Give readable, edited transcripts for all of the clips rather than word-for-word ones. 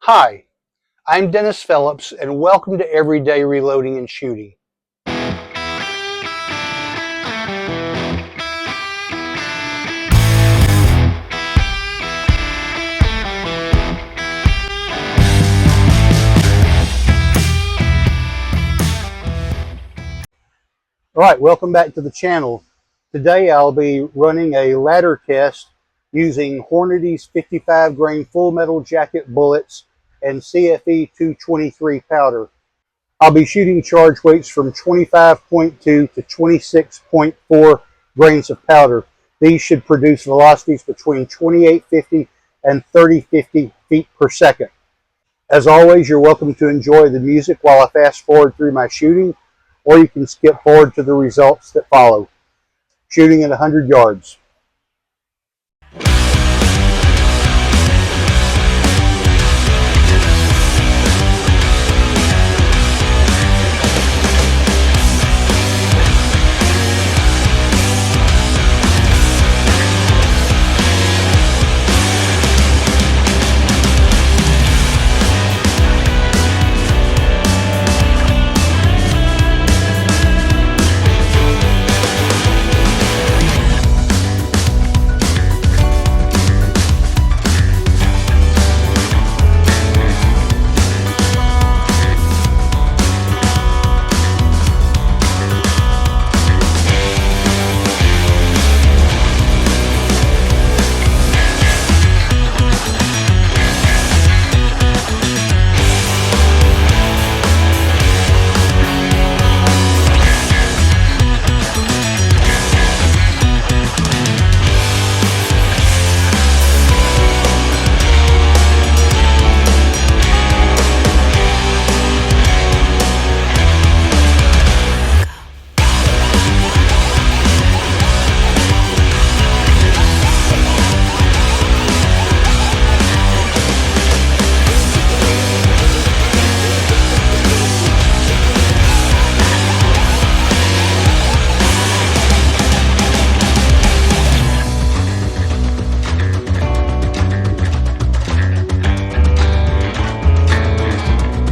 Hi, I'm Dennis Phillips, and welcome to Everyday Reloading and Shooting. Alright, welcome back to the channel. Today I'll be running a ladder test using Hornady's 55 grain full metal jacket bullets and CFE223 powder. I'll be shooting charge weights from 25.2 to 26.4 grains of powder. These should produce velocities between 2850 and 3050 feet per second. As always, you're welcome to enjoy the music while I fast forward through my shooting, or you can skip forward to the results that follow. Shooting at 100 yards.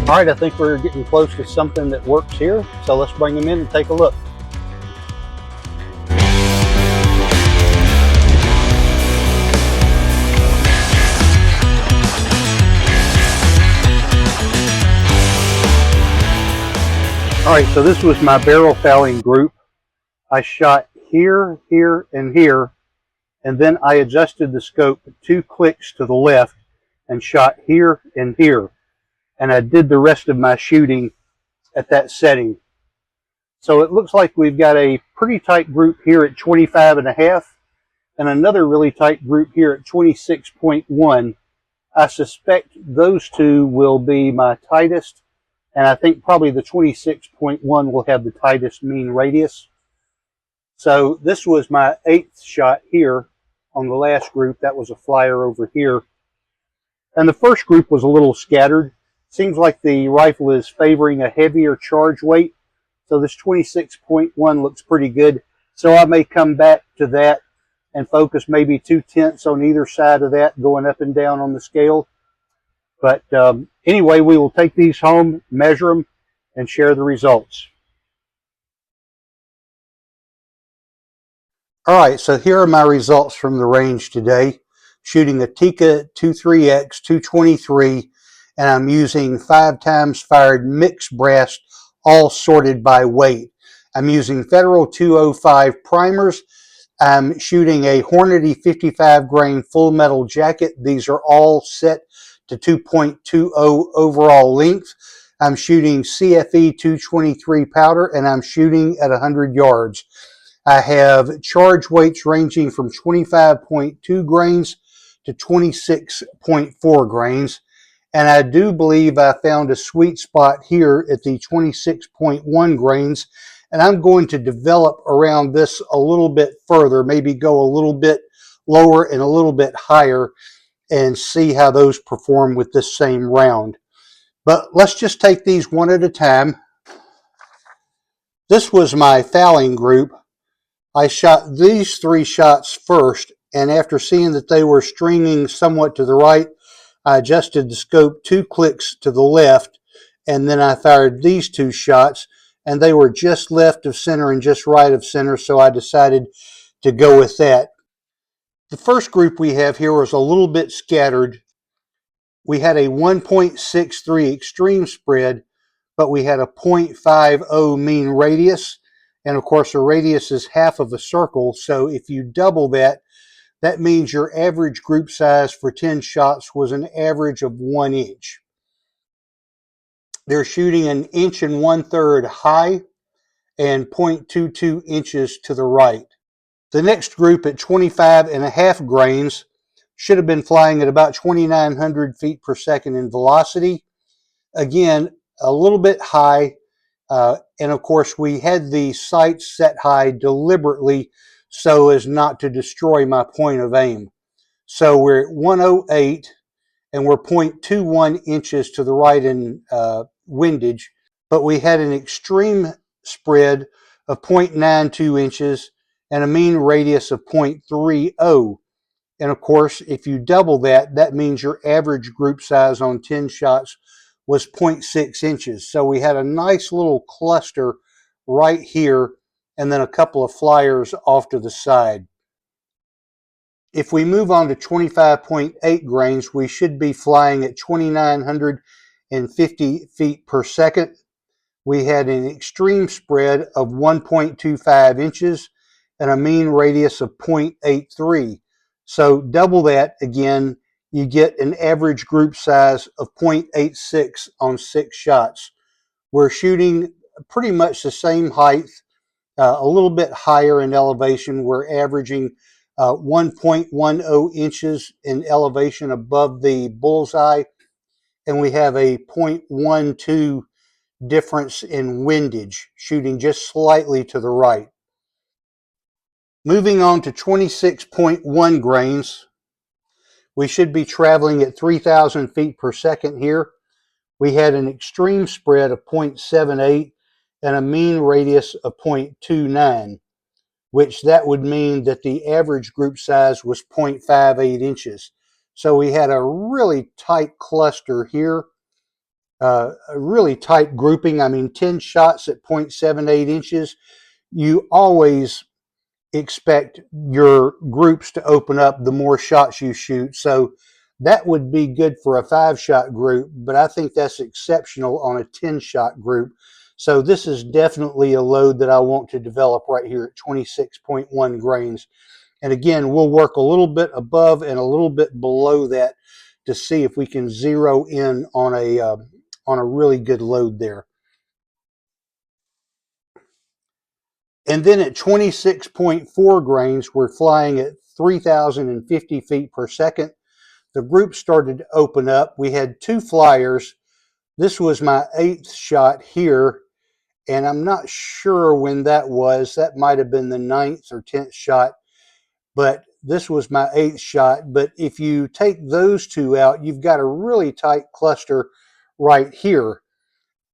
All right, I think we're getting close to something that works here, so let's bring them in and take a look. All right, so this was my barrel fouling group. I shot here, here, and here, and then I adjusted the scope 2 clicks to the left and shot here and here. And I did the rest of my shooting at that setting. So it looks like we've got a pretty tight group here at 25.5 and another really tight group here at 26.1. I suspect those two will be my tightest, and I think probably the 26.1 will have the tightest mean radius. So this was my 8th shot here on the last group. That was a flyer over here. And the first group was a little scattered. Seems like the rifle is favoring a heavier charge weight. So this 26.1 looks pretty good. So I may come back to that and focus maybe 2/10 on either side of that, going up and down on the scale. But anyway, we will take these home, measure them, and share the results. All right, so here are my results from the range today. Shooting a Tikka 23X 223, and I'm using 5 times fired mixed brass, all sorted by weight. I'm using Federal 205 primers. I'm shooting a Hornady 55 grain full metal jacket. These are all set to 2.20 overall length. I'm shooting CFE 223 powder, and I'm shooting at 100 yards. I have charge weights ranging from 25.2 grains to 26.4 grains. And I do believe I found a sweet spot here at the 26.1 grains. And I'm going to develop around this a little bit further, maybe go a little bit lower and a little bit higher, and see how those perform with this same round. But let's just take these one at a time. This was my fouling group. I shot these 3 shots first, and after seeing that they were stringing somewhat to the right, I adjusted the scope 2 clicks to the left, and then I fired these 2 shots, and they were just left of center and just right of center, so I decided to go with that. The first group we have here was a little bit scattered. We had a 1.63 extreme spread, but we had a 0.50 mean radius. And of course, a radius is half of a circle. So if you double that, that means your average group size for 10 shots was an average of 1 inch. They're shooting 1 1/3 inch high and 0.22 inches to the right. The next group at 25.5 grains should have been flying at about 2,900 feet per second in velocity. Again, a little bit high. And of course, we had the sights set high deliberately so as not to destroy my point of aim. So we're at 108 and we're 0.21 inches to the right in windage, but we had an extreme spread of 0.92 inches and a mean radius of 0.30. And of course, if you double that, that means your average group size on 10 shots was 0.6 inches. So we had a nice little cluster right here and then a couple of flyers off to the side. If we move on to 25.8 grains, we should be flying at 2,950 feet per second. We had an extreme spread of 1.25 inches and a mean radius of 0.83. So double that again, you get an average group size of 0.86 on 6 shots. We're shooting pretty much the same height, a little bit higher in elevation. We're averaging 1.10 inches in elevation above the bullseye, and we have a 0.12 difference in windage, shooting just slightly to the right. Moving on to 26.1 grains, we should be traveling at 3,000 feet per second here. We had an extreme spread of 0.78 and a mean radius of 0.29, which that would mean that the average group size was 0.58 inches. So we had a really tight cluster here, a really tight grouping. I mean, 10 shots at 0.78 inches. You always expect your groups to open up the more shots you shoot. So that would be good for a 5-shot group, but I think that's exceptional on a 10-shot group. So this is definitely a load that I want to develop right here at 26.1 grains. And again, we'll work a little bit above and a little bit below that to see if we can zero in on a really good load there. And then at 26.4 grains, we're flying at 3,050 feet per second. The group started to open up. We had 2 flyers. This was my 8th shot here, and I'm not sure when that was. That might have been the 9th or 10th shot, but this was my 8th shot. But if you take those 2 out, you've got a really tight cluster right here.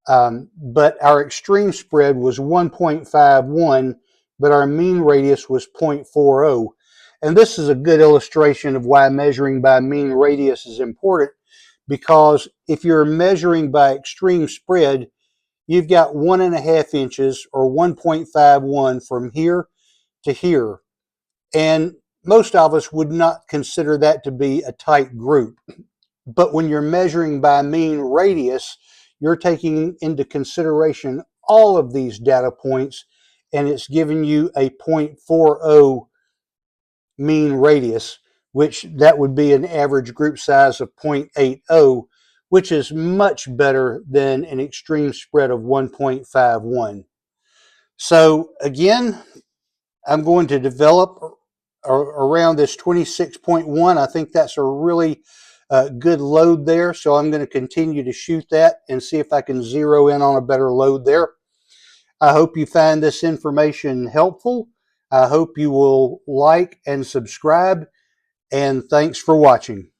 But our extreme spread was 1.51, but our mean radius was 0.40. And this is a good illustration of why measuring by mean radius is important, because if you're measuring by extreme spread, you've got 1.5 inches or 1.51 from here to here. And most of us would not consider that to be a tight group. But when you're measuring by mean radius, you're taking into consideration all of these data points, and it's giving you a 0.40 mean radius, which that would be an average group size of 0.80, which is much better than an extreme spread of 1.51. So again, I'm going to develop around this 26.1. I think that's a really good load there. So I'm going to continue to shoot that and see if I can zero in on a better load there. I hope you find this information helpful. I hope you will like and subscribe, and thanks for watching.